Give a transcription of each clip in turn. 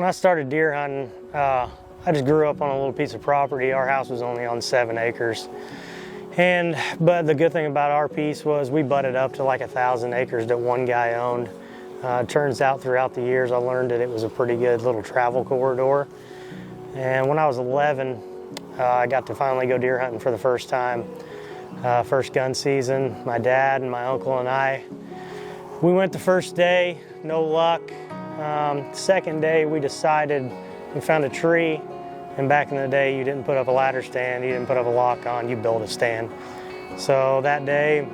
When I started deer hunting, I just grew up on a little piece of property. Our house was only on 7 acres. But the good thing about our piece was we butted up to like 1,000 acres that one guy owned. Turns out throughout the years I learned that it was a pretty good little travel corridor. And when I was 11, I got to finally go deer hunting for the first time. First gun season, my dad and my uncle and I. We went the first day, no luck. Second day we decided, we found a tree, and back in the day you didn't put up a ladder stand, you didn't put up a lock on, you built a stand. So that day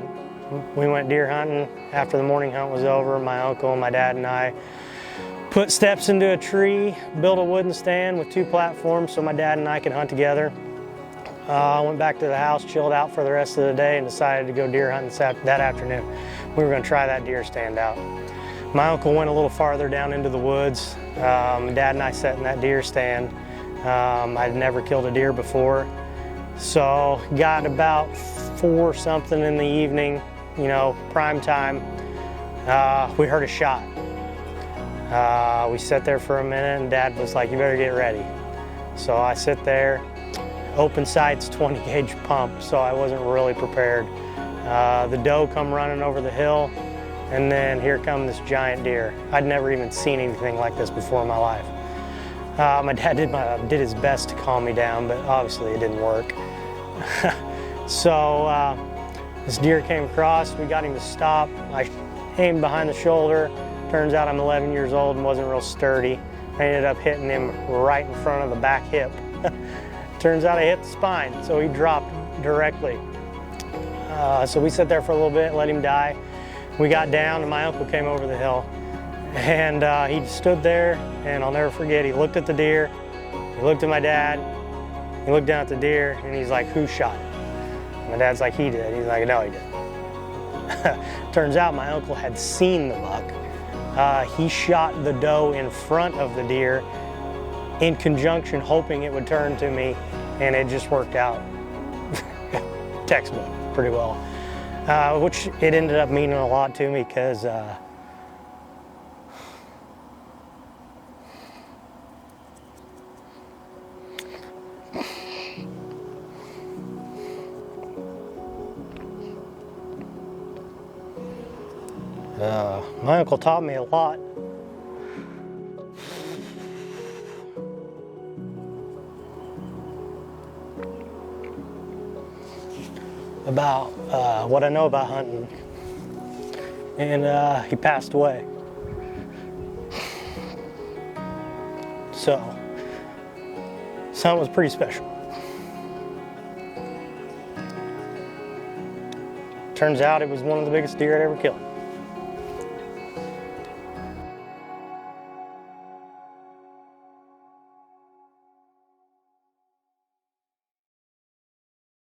we went deer hunting. After the morning hunt was over, my uncle, my dad and I put steps into a tree, built a wooden stand with 2 platforms so my dad and I could hunt together. I went back to the house, chilled out for the rest of the day, and decided to go deer hunting that afternoon. We were going to try that deer stand out. My uncle went a little farther down into the woods. My dad and I sat in that deer stand. I'd never killed a deer before. So got about 4 something in the evening, you know, prime time. We heard a shot. We sat there for a minute and Dad was like, you better get ready. So I sit there, open sights, 20 gauge pump, so I wasn't really prepared. The doe come running over the hill, and then here come this giant deer. I'd never even seen anything like this before in my life. My dad did his best to calm me down, but obviously it didn't work. So this deer came across, we got him to stop. I aimed behind the shoulder. Turns out I'm 11 years old and wasn't real sturdy. I ended up hitting him right in front of the back hip. Turns out I hit the spine, so he dropped directly. So we sat there for a little bit, let him die. We got down and my uncle came over the hill. And he stood there, and I'll never forget, he looked at the deer, he looked at my dad, he looked down at the deer, and he's like, who shot it? My dad's like, he did. He's like, no, he didn't. Turns out my uncle had seen the buck. He shot the doe in front of the deer in conjunction, hoping it would turn to me, and it just worked out textbook pretty well. Which it ended up meaning a lot to me because my uncle taught me a lot. About what I know about hunting, and he passed away. So, something was pretty special. Turns out it was one of the biggest deer I'd ever killed.